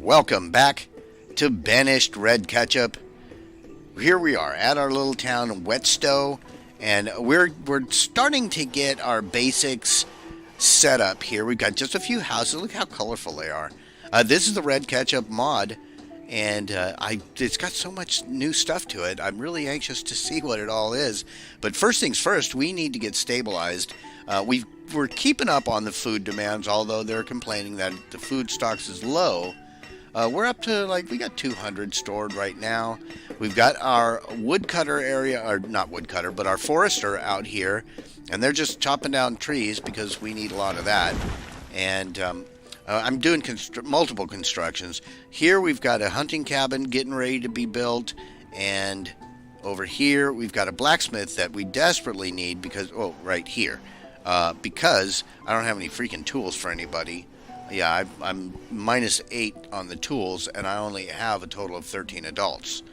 Welcome back to Banished Red Ketchup. Here we are at our little town, Whetstow, and we're starting to get our basics set up here. We've got just a few houses. Look how colorful they are. This is the Red Ketchup mod, and it's got so much new stuff to it. I'm really anxious to see what it all is. But first things first, we need to get stabilized. We're keeping up on the food demands, although they're complaining that the food stocks is low. We're up to, we got 200 stored right now. We've got our woodcutter area, or not woodcutter, but our forester out here, and they're just chopping down trees because we need a lot of that. And I'm doing multiple constructions. Here we've got a hunting cabin getting ready to be built, and over here we've got a blacksmith that we desperately need because, right here, because I don't have any freaking tools for anybody. Yeah, I'm -8 on the tools, and I only have a total of 13 adults.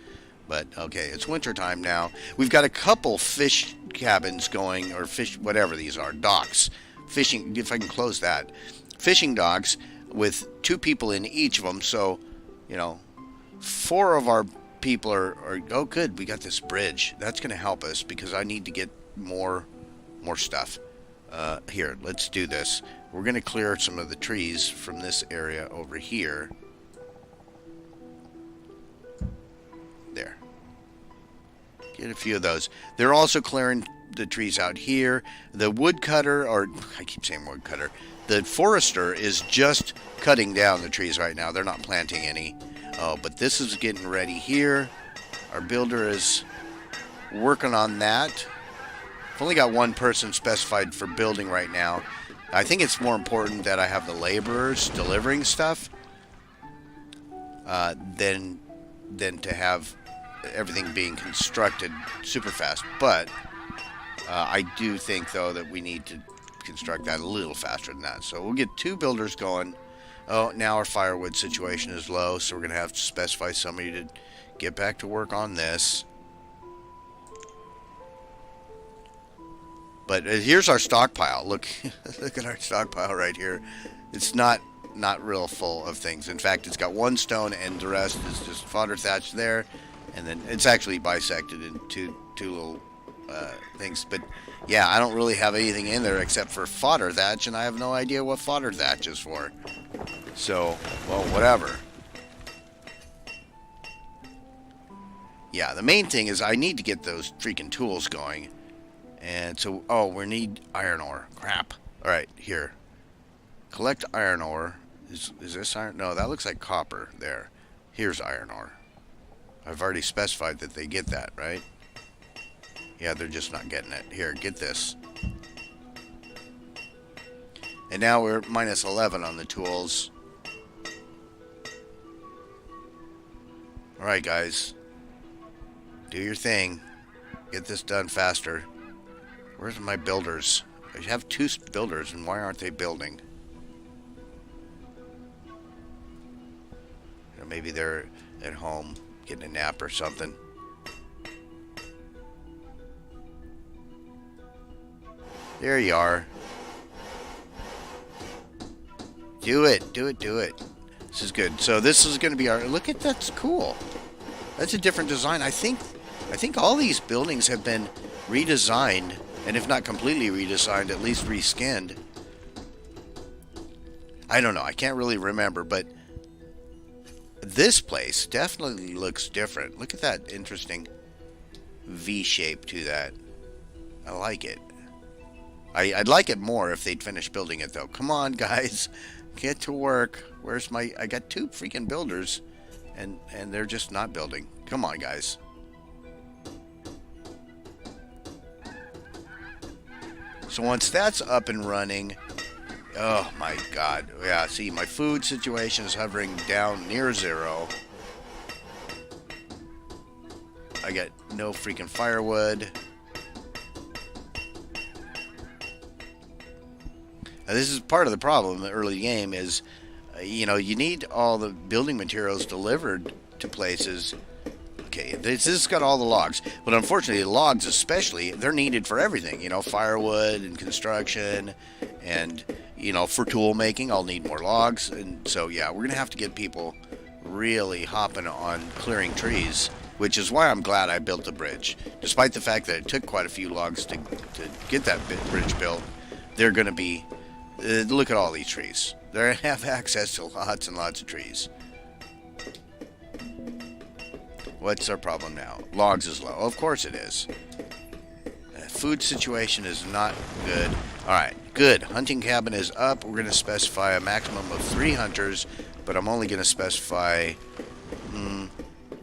But, okay, it's wintertime now. We've got a couple fish cabins going, or fish, whatever these are, docks. Fishing, if I can close that. Fishing docks with 2 people in each of them. So, 4 of our people are oh, good, we got this bridge. That's going to help us because I need to get more stuff. Here, let's do this. We're going to clear some of the trees from this area over here. There. Get a few of those. They're also clearing the trees out here. The woodcutter, or I keep saying woodcutter, the forester is just cutting down the trees right now. They're not planting any. Oh, but this is getting ready here. Our builder is working on that. I've only got one person specified for building right now. I think it's more important that I have the laborers delivering stuff than to have everything being constructed super fast. But I do think, though, that we need to construct that a little faster than that. So we'll get 2 builders going. Oh, now our firewood situation is low, so we're going to have to specify somebody to get back to work on this. But here's our stockpile. Look at our stockpile right here. It's not real full of things. In fact, it's got 1 stone, and the rest is just fodder thatch there. And then it's actually bisected into two little things. But yeah, I don't really have anything in there except for fodder thatch, and I have no idea what fodder thatch is for. So, well, whatever. Yeah, the main thing is I need to get those freaking tools going. And so, we need iron ore. Crap. Alright, here. Collect iron ore. Is this iron? No, that looks like copper. There. Here's iron ore. I've already specified that they get that, right? Yeah, they're just not getting it. Here, get this. And now we're -11 on the tools. Alright, guys. Do your thing. Get this done faster. Where's my builders? I have 2 builders, and why aren't they building? Maybe they're at home getting a nap or something. There you are. Do it. Do it. Do it. This is good. So this is going to be our... Look at that's cool. That's a different design. I think all these buildings have been redesigned. And if not completely redesigned, at least reskinned. I don't know. I can't really remember, but this place definitely looks different. Look at that interesting V shape to that. I like it. I'd like it more if they'd finish building it, though. Come on, guys. Get to work. Where's my... I got 2 freaking builders, and they're just not building. Come on, guys. So once that's up and running, oh my god. Yeah, see, my food situation is hovering down near 0. I got no freaking firewood. Now, this is part of the problem in the early game is, you need all the building materials delivered to places. Okay, this has got all the logs, but unfortunately the logs especially, they're needed for everything, firewood and construction, and, for tool making, I'll need more logs, and so, yeah, we're going to have to get people really hopping on clearing trees, which is why I'm glad I built the bridge. Despite the fact that it took quite a few logs to get that bridge built, they're going to be... look at all these trees. They have access to lots and lots of trees. What's our problem now? Logs is low. Of course it is. Food situation is not good. Alright, good. Hunting cabin is up. We're going to specify a maximum of 3 hunters, but I'm only going to specify...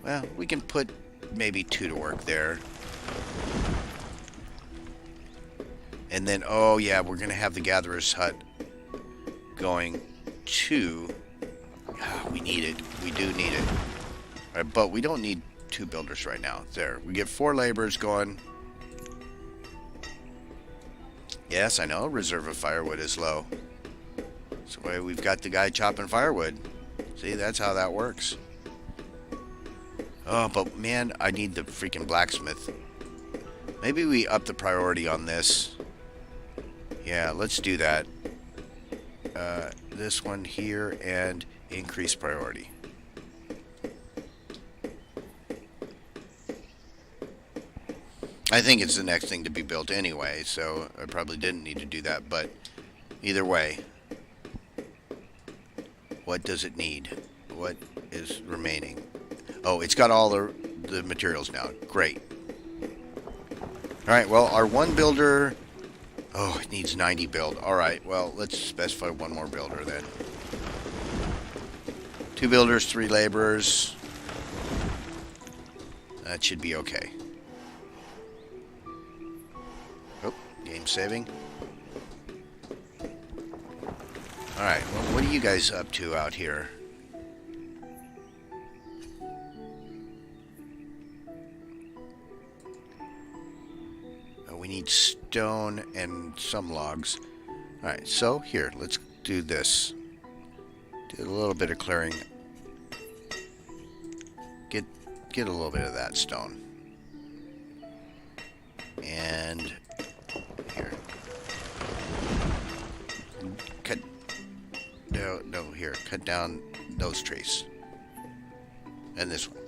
well, we can put maybe 2 to work there. And then, oh yeah, we're going to have the gatherer's hut going to... we need it. We do need it. Alright, but we don't need 2 builders right now. There. We get 4 laborers going. Yes, I know. Reserve of firewood is low. That's why we've got the guy chopping firewood. See, that's how that works. Oh, but man, I need the freaking blacksmith. Maybe we up the priority on this. Yeah, let's do that. This one here and increase priority. I think it's the next thing to be built anyway, so I probably didn't need to do that, but either way. What does it need? What is remaining? Oh, it's got all the materials now. Great. Alright, well, our one builder... Oh, it needs 90 build. Alright, well, let's specify one more builder then. 2 builders, 3 laborers. That should be okay. Oh, game saving. Alright, well, what are you guys up to out here? We need stone and some logs. Alright, so here, let's do this. Do a little bit of clearing. Get a little bit of that stone. And here. Cut. No, here. Cut down those trees. And this one.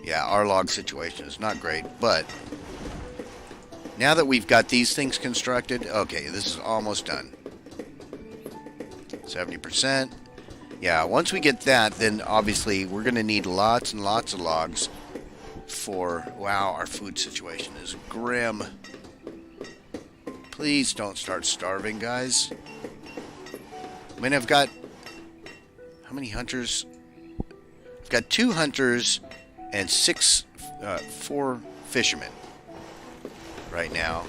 Yeah, our log situation is not great, but now that we've got these things constructed, okay, this is almost done. 70%. Yeah, once we get that, then obviously we're going to need lots and lots of logs for... Wow, our food situation is grim. Please don't start starving, guys. I mean, I've got... How many hunters? I've got 2 hunters... and 4 fishermen right now.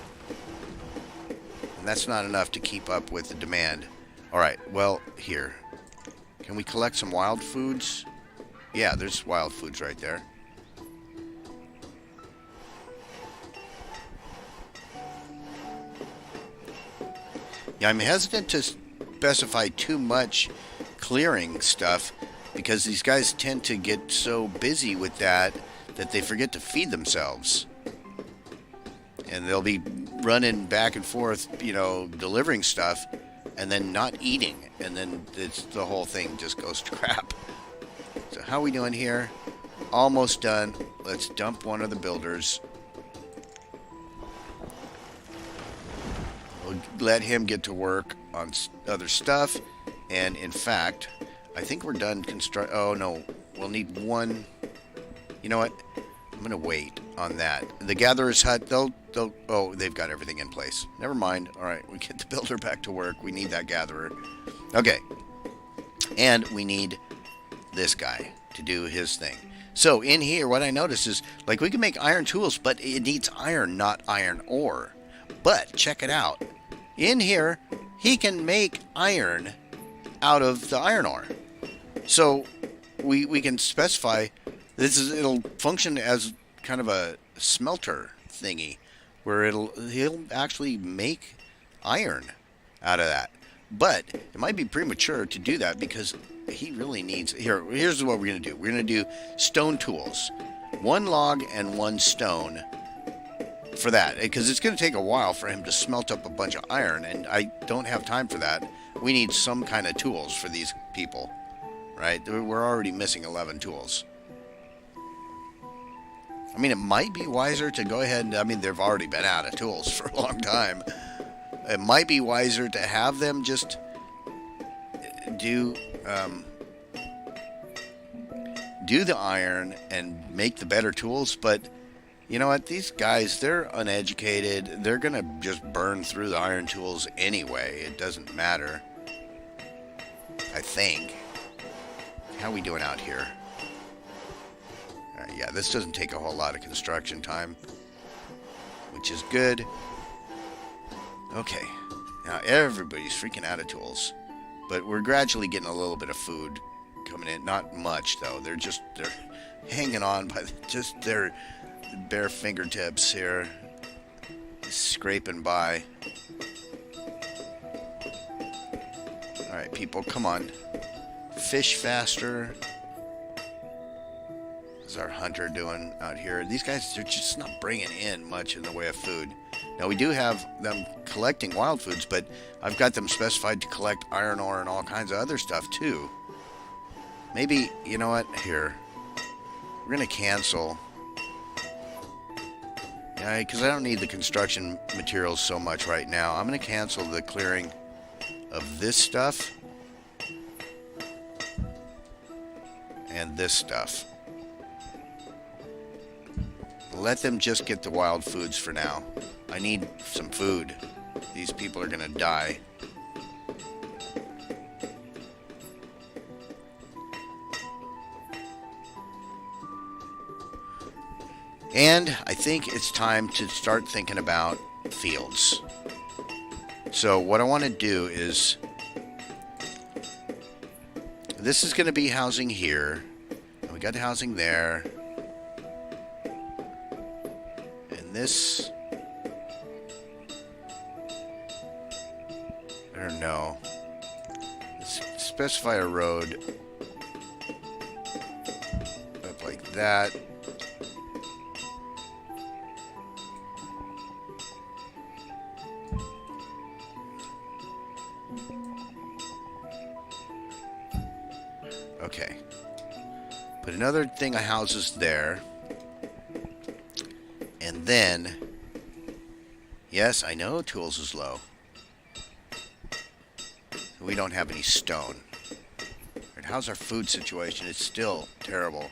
And that's not enough to keep up with the demand. Alright, well, here. Can we collect some wild foods? Yeah, there's wild foods right there. Yeah, I'm hesitant to specify too much clearing stuff, because these guys tend to get so busy with that they forget to feed themselves. And they'll be running back and forth, you know, delivering stuff, and then not eating. And then the whole thing just goes to crap. So how are we doing here? Almost done. Let's dump one of the builders. We'll let him get to work on other stuff. And in fact... I think we're done construct... Oh, no. We'll need one... You know what? I'm going to wait on that. The Gatherer's Hut, they'll... Oh, they've got everything in place. Never mind. All right, we get the builder back to work. We need that Gatherer. Okay. And we need this guy to do his thing. So, in here, what I noticed is, like, we can make iron tools, but it needs iron, not iron ore. But, check it out. In here, he can make iron out of the iron ore. So we can specify it'll function as kind of a smelter thingy where he'll actually make iron out of that. But it might be premature to do that because he really needs... Here's what we're going to do. We're going to do stone tools. 1 log and 1 stone for that, because it's going to take a while for him to smelt up a bunch of iron, and I don't have time for that. We need some kind of tools for these people, right? We're already missing 11 tools. I mean, it might be wiser to go ahead and, I mean, they've already been out of tools for a long time. It might be wiser to have them just do the iron and make the better tools, but you know what? These guys, they're uneducated. They're going to just burn through the iron tools anyway. It doesn't matter. I think. How are we doing out here? Yeah, this doesn't take a whole lot of construction time, which is good. Okay. Now everybody's freaking out of tools. But we're gradually getting a little bit of food coming in. Not much, though. They're hanging on by just their bare fingertips here, scraping by. Alright, people, come on. Fish faster. What's our hunter doing out here? These guys, they're just not bringing in much in the way of food. Now, we do have them collecting wild foods, but I've got them specified to collect iron ore and all kinds of other stuff, too. Maybe, you know what? Here. We're going to cancel. Yeah, because I don't need the construction materials so much right now. I'm going to cancel the clearing of this stuff and this stuff. Let them just get the wild foods for now. I need some food. These people are going to die. And I think it's time to start thinking about fields. So what I want to do is, this is going to be housing here. And we got housing there. And this, I don't know. Let's specify a road up like that. Okay. Put another thing of houses there. And then, yes, I know tools is low. We don't have any stone. And how's our food situation? It's still terrible.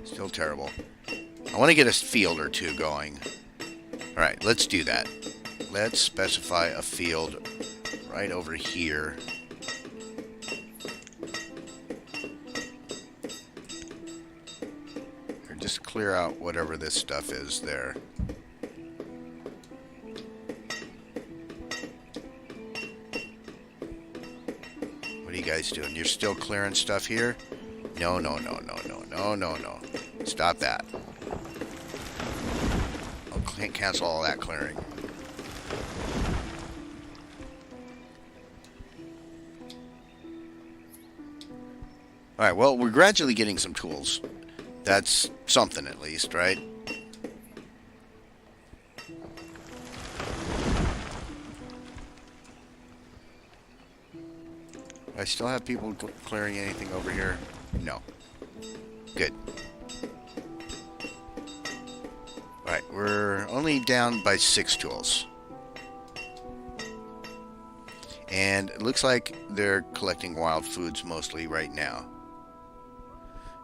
Still terrible. I want to get a field or two going. Alright, let's do that. Let's specify a field right over here. Just clear out whatever this stuff is there. What are you guys doing? You're still clearing stuff here? No, no, no, no, no, no, no, no. Stop that. I'll cancel all that clearing. Alright, well, we're gradually getting some tools. That's something at least, right? I still have people clearing anything over here? No. Good. Alright, we're only down by 6 tools. And it looks like they're collecting wild foods mostly right now.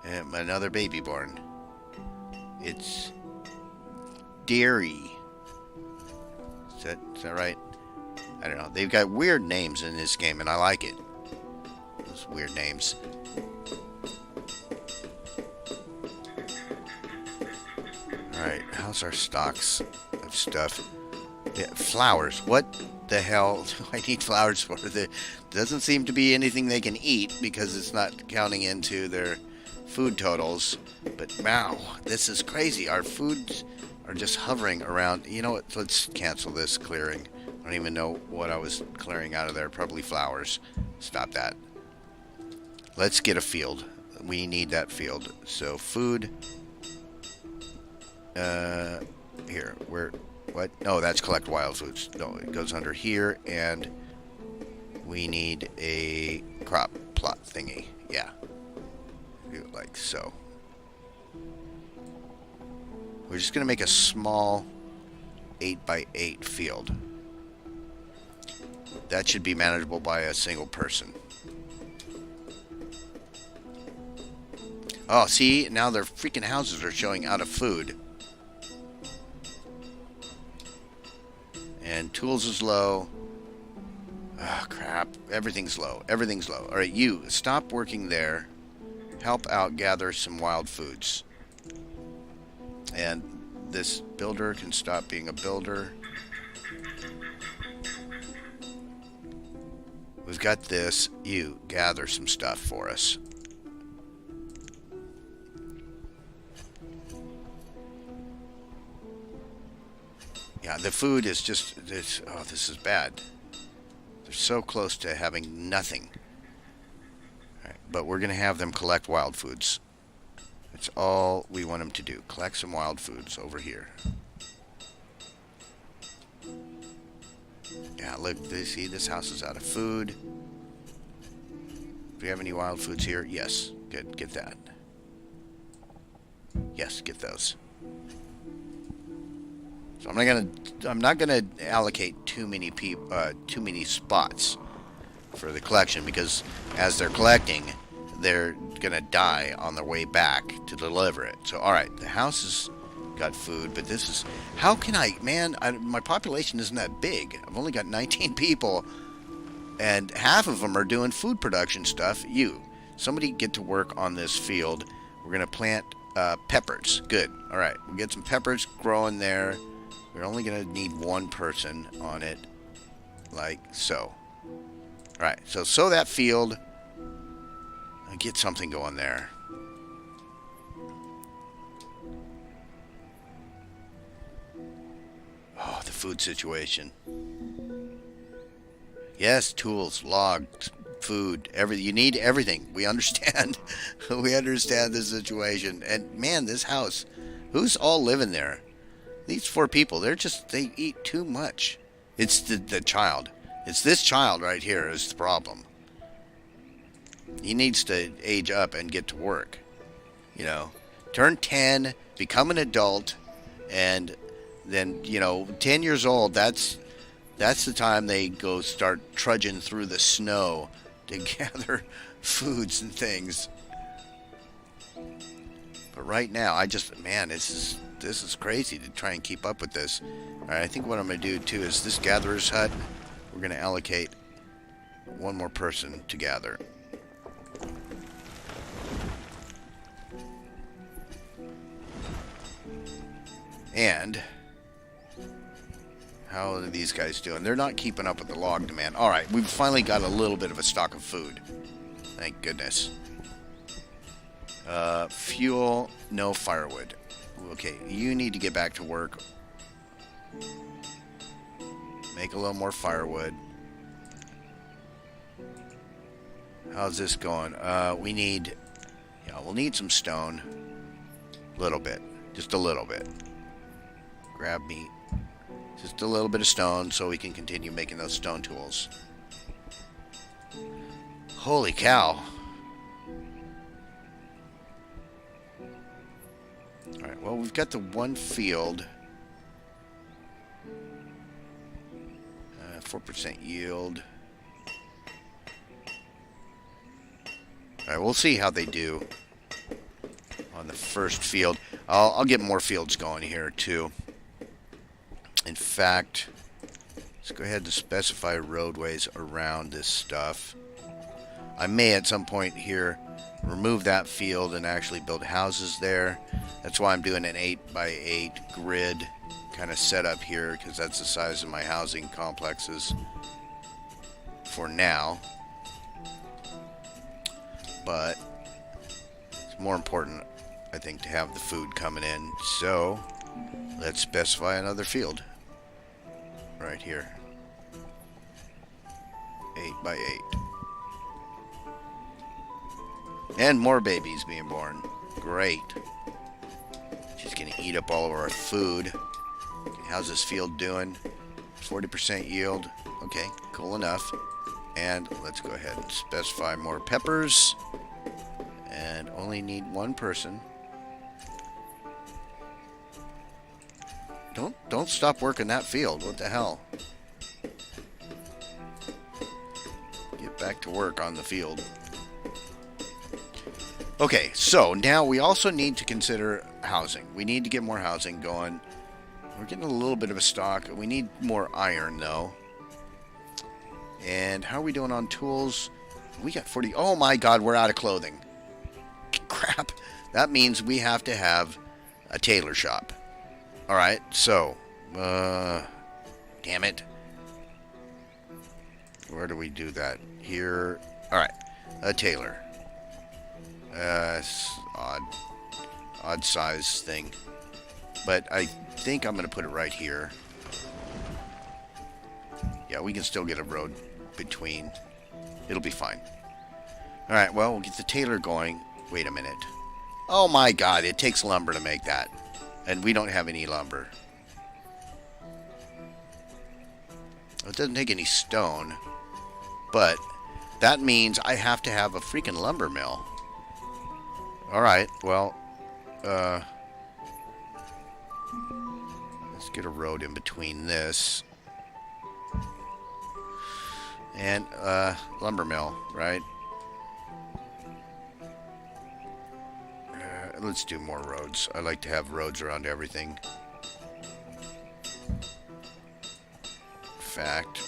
And another baby born. It's dairy. Is that right? I don't know. They've got weird names in this game, and I like it. Those weird names. Alright, how's our stocks of stuff? Yeah, flowers. What the hell do I need flowers for? There doesn't seem to be anything they can eat because it's not counting into their food totals. But wow, this is crazy. Our foods are just hovering around. You know what? Let's cancel this clearing. I don't even know what I was clearing out of there. Probably flowers. Stop that. Let's get a field. We need that field. So food. Here, where, what? No, that's collect wild foods. No, it goes under here, and we need a crop plot thingy. Yeah. Like so. We're just going to make a small 8x8 field. That should be manageable by a single person. Oh, see? Now their freaking houses are showing out of food. And tools is low. Oh, crap. Everything's low. Everything's low. Alright, you, stop working there. Help out gather some wild foods. And this builder can stop being a builder. We've got this. You, gather some stuff for us. Yeah, the food is just... oh, this is bad. They're so close to having nothing. All right, but we're going to have them collect wild foods. That's all we want them to do. Collect some wild foods over here. Yeah, look, see, this house is out of food. Do we have any wild foods here? Yes. Good, get that. Yes, get those. So I'm not gonna allocate too many spots for the collection, because as they're collecting, they're gonna die on their way back to deliver it. So, all right, the house has got food, but this is... how can my population isn't that big. I've only got 19 people, and half of them are doing food production stuff. Somebody get to work on this field. We're gonna plant peppers. Good. All right, we'll get some peppers growing there. We're only gonna need one person on it, like so. All right, so sow that field. Get something going there. Oh, the food situation. Yes, tools, logs, food, everything. You need everything. We understand. We understand the situation. And man, this house, who's all living there? These 4 people, they eat too much. It's the child. It's this child right here is the problem. He needs to age up and get to work. You know, turn 10, become an adult, and then, 10 years old, that's the time they go start trudging through the snow to gather foods and things. But right now, this is crazy to try and keep up with this. All right, I think what I'm going to do too is this gatherer's hut, we're going to allocate one more person to gather. And how are these guys doing? They're not keeping up with the log demand. All right, we've finally got a little bit of a stock of food. Thank goodness. Fuel, no firewood. Okay, you need to get back to work. Make a little more firewood. How's this going? We'll need some stone. A little bit. Just a little bit. Grab meat. Just a little bit of stone so we can continue making those stone tools. Holy cow. Alright, well, we've got the one field. 4% yield. Alright, we'll see how they do on the first field. I'll get more fields going here, too. In fact, let's go ahead and specify roadways around this stuff. I may at some point here remove that field and actually build houses there. That's why I'm doing an 8x8 grid kind of setup here, because that's the size of my housing complexes for now. But it's more important, I think, to have the food coming in. So let's specify another field right here. 8x8. And more babies being born. Great. She's gonna eat up all of our food. How's this field doing? 40% yield. Okay, cool enough. And let's go ahead and specify more peppers. And only need one person. Don't stop working that field. What the hell? Get back to work on the field. Okay, so now we also need to consider housing. We need to get more housing going. We're getting a little bit of a stock. We need more iron, though. And how are we doing on tools? We got 40. Oh my god, we're out of clothing. Crap. That means we have to have a tailor shop. Alright, so. Damn it. Where do we do that? Here. Alright, a tailor. Odd size thing. But I think I'm going to put it right here. Yeah, we can still get a road between. It'll be fine. Alright, well, we'll get the tailor going. Wait a minute. Oh my god, it takes lumber to make that. And we don't have any lumber. It doesn't take any stone. But that means I have to have a freaking lumber mill. Alright, well, let's get a road in between this and lumber mill, right? Let's do more roads. I like to have roads around everything. Fact.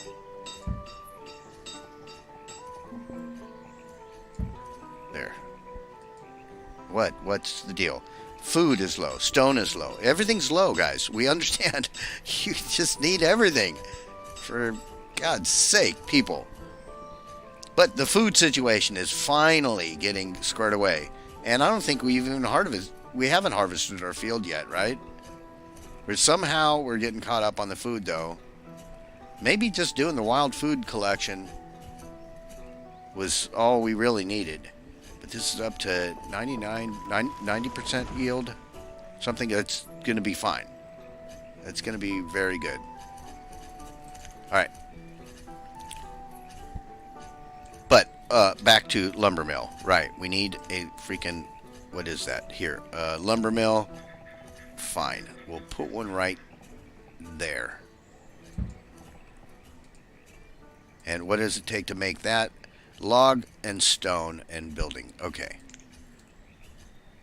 There. What's the deal? Food is low. Stone is low. Everything's low, guys. We understand. You just need everything. For God's sake, people. But the food situation is finally getting squared away. And I don't think we haven't harvested our field yet, right? We're getting caught up on the food, though. Maybe just doing the wild food collection was all we really needed. But this is up to 90% yield. Something that's going to be fine. That's going to be very good. Alright. But, back to lumber mill. Right, we need a freaking, what is that? Here, lumber mill. Fine. We'll put one right there. And what does it take to make that? Log and stone and building. Okay.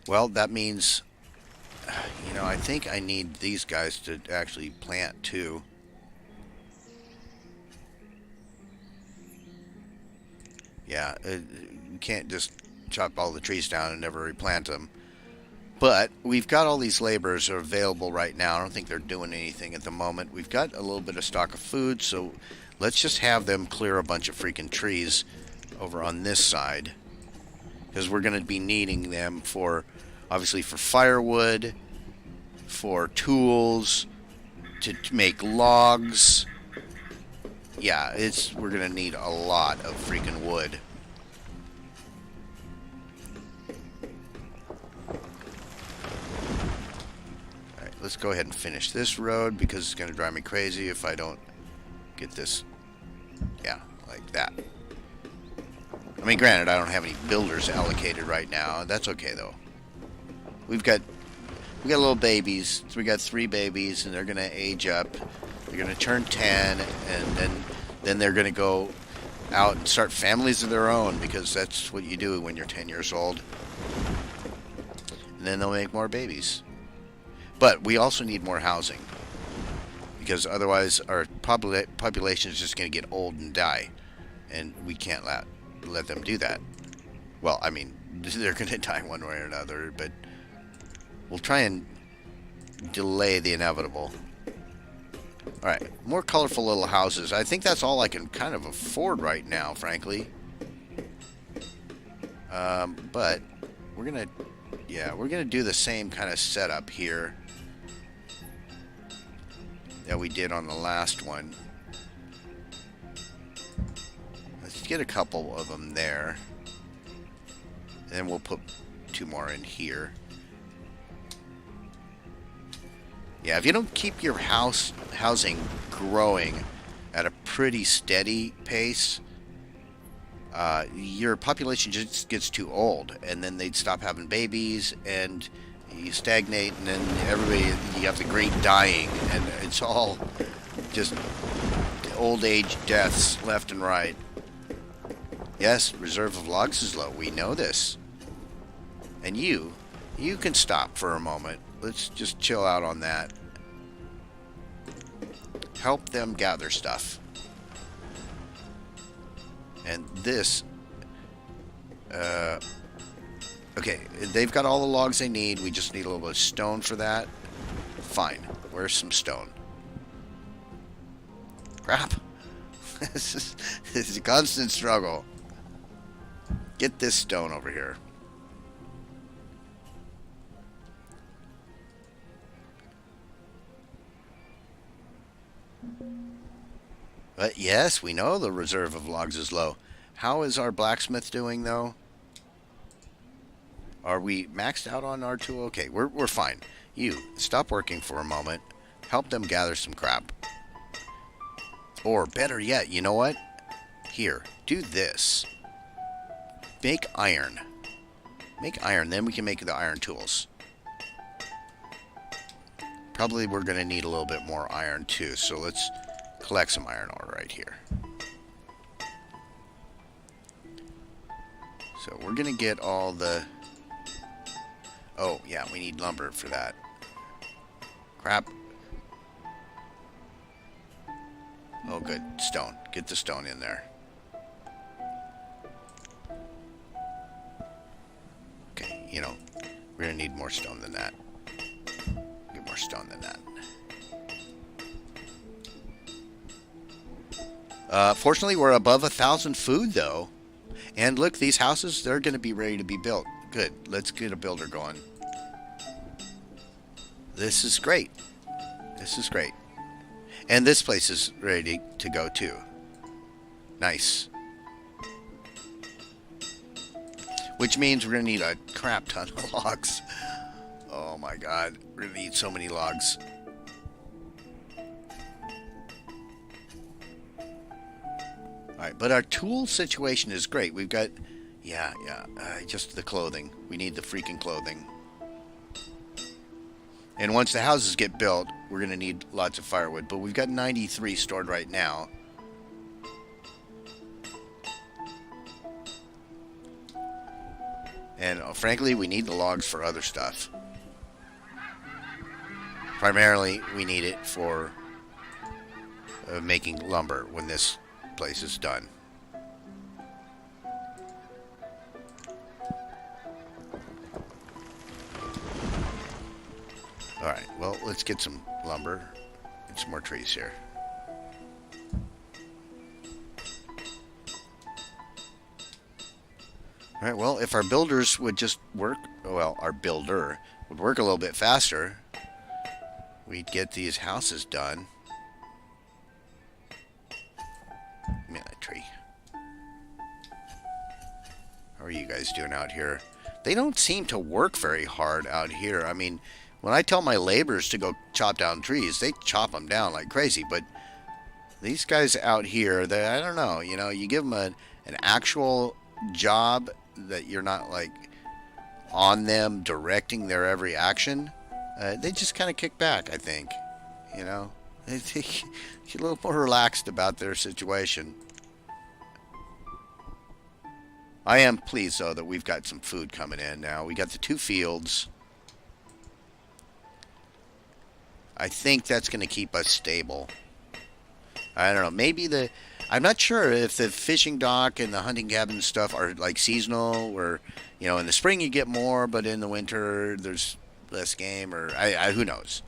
Well, that means, I think I need these guys to actually plant too. Yeah, you can't just chop all the trees down and never replant them. But we've got all these laborers are available right now. I don't think they're doing anything at the moment. We've got a little bit of stock of food, so let's just have them clear a bunch of freaking trees over on this side. Because we're going to be needing them for, obviously, for firewood, for tools, to make logs. Yeah, we're going to need a lot of freaking wood. Alright, let's go ahead and finish this road because it's going to drive me crazy if I don't get this, yeah, like that. I mean, granted, I don't have any builders allocated right now. That's okay, though. We got little babies. So we got 3 babies, and they're going to age up. They're going to turn 10, and then they're going to go out and start families of their own, because that's what you do when you're 10 years old. And then they'll make more babies. But we also need more housing, because otherwise our population is just going to get old and die, and we can't let them do that. Well, I mean, they're going to die one way or another, but we'll try and delay the inevitable. Alright, more colorful little houses. I think that's all I can kind of afford right now, frankly. But we're going to do the same kind of setup here that we did on the last one. Let's get a couple of them there. And then we'll put 2 more in here. Yeah, if you don't keep your housing growing at a pretty steady pace, your population just gets too old, and then they'd stop having babies, and you stagnate, and then you have the great dying, and it's all just old age deaths left and right. Yes, reserve of logs is low. We know this. And you can stop for a moment. Let's just chill out on that. Help them gather stuff. And this... okay, they've got all the logs they need. We just need a little bit of stone for that. Fine. Where's some stone? Crap. This is a constant struggle. Get this stone over here. But yes, we know the reserve of logs is low. How is our blacksmith doing, though? Are we maxed out on our tool? Okay, we're fine. You, stop working for a moment. Help them gather some crap. Or better yet, you know what? Here, do this. Make iron. Make iron, then we can make the iron tools. Probably we're going to need a little bit more iron too, so let's collect some iron ore right here. So we're going to get all the... Oh, yeah, we need lumber for that. Crap. Oh, good. Stone. Get the stone in there. Okay, you know, we're going to need more stone than that. Get more stone than that. Fortunately, we're above 1,000 food, though. And look, these houses, they're going to be ready to be built. Good. Let's get a builder going. This is great. This is great. And this place is ready to go, too. Nice. Which means we're going to need a crap ton of logs. Oh, my God. We're going to need so many logs. Alright, but our tool situation is great. We've got... Yeah, just the clothing. We need the freaking clothing. And once the houses get built, we're going to need lots of firewood. But we've got 93 stored right now. And frankly, we need the logs for other stuff. Primarily, we need it for making lumber when this place is done. Alright, well, let's get some lumber and some more trees here. Alright, well, if our builders would just work, well, our builder would work a little bit faster, we'd get these houses done. Give me that tree. How are you guys doing out here? They don't seem to work very hard out here. I mean, when I tell my laborers to go chop down trees, they chop them down like crazy. But these guys out here, I don't know. You know, you give them an actual job that you're not like on them directing their every action. They just kind of kick back, I think. You know, they get a little more relaxed about their situation. I am pleased, though, that we've got some food coming in now. We got the 2 fields. I think that's going to keep us stable. I don't know. Maybe I'm not sure if the fishing dock and the hunting cabin stuff are like seasonal, or, you know, in the spring you get more, but in the winter there's less game, or who knows?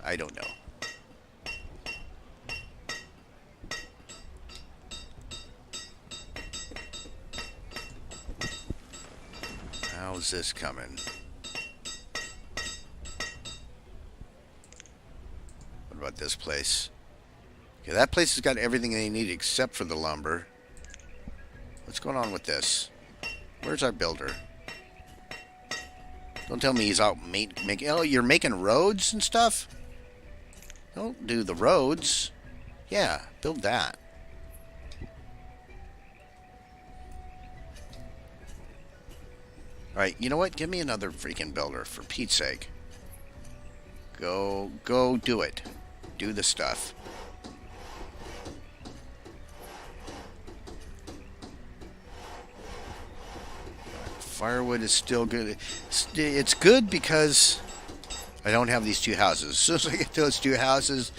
I don't know. How's this coming? What about this place? Okay, that place has got everything they need except for the lumber. What's going on with this? Where's our builder? Don't tell me he's out making... Oh, you're making roads and stuff? Don't do the roads. Yeah, build that. Alright, you know what? Give me another freaking builder, for Pete's sake. Go do it. Do the stuff. Firewood is still good. It's good because I don't have these two houses. As soon as I get those two houses,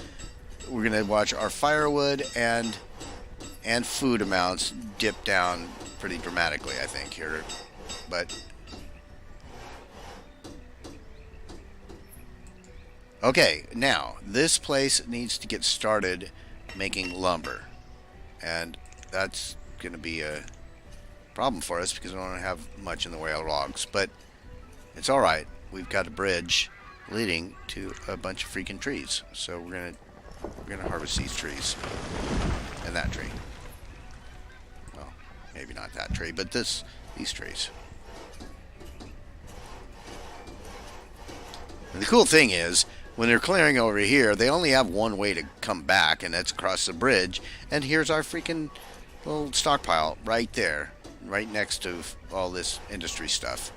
we're going to watch our firewood and food amounts dip down pretty dramatically, I think, here. But okay, now this place needs to get started making lumber, and that's going to be a problem for us because we don't have much in the way of logs, but it's all right. We've got a bridge leading to a bunch of freaking trees, so we're gonna harvest these trees and that tree. Well, maybe not that tree, but these trees. And the cool thing is, when they're clearing over here, they only have one way to come back, and that's across the bridge. And here's our freaking little stockpile right there, right next to all this industry stuff.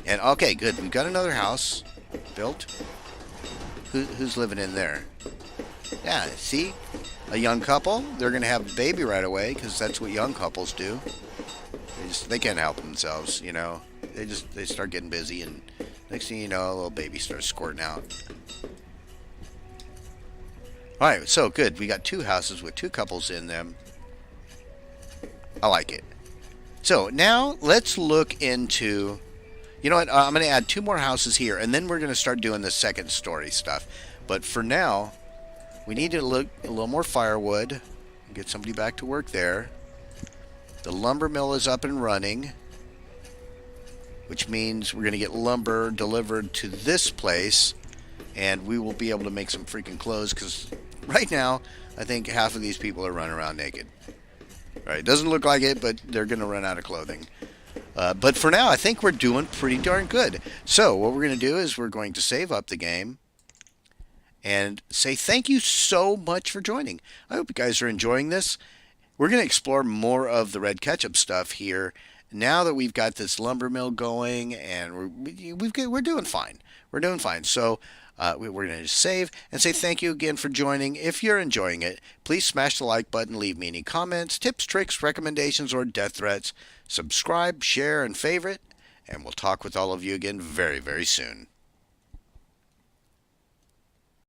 And okay, good. We've got another house built. Who's living in there? Yeah, see? A young couple. They're going to have a baby right away because that's what young couples do. They can't help themselves, you know. They start getting busy, and next thing you know, a little baby starts squirting out. All right, so good. We got two houses with two couples in them. I like it. So now let's look into, you know what, I'm going to add two more houses here, and then we're going to start doing the second story stuff. But for now, we need to look a little more firewood, get somebody back to work there. The lumber mill is up and running, which means we're going to get lumber delivered to this place, and we will be able to make some freaking clothes, because right now, I think half of these people are running around naked. Right, it doesn't look like it, but they're going to run out of clothing. But for now, I think we're doing pretty darn good. So what we're going to do is we're going to save up the game and say thank you so much for joining. I hope you guys are enjoying this. We're going to explore more of the red ketchup stuff here now that we've got this lumber mill going, and we're doing fine. We're doing fine. So we're going to save and say thank you again for joining. If you're enjoying it, please smash the like button, leave me any comments, tips, tricks, recommendations, or death threats. Subscribe, share, and favorite, and we'll talk with all of you again very, very soon.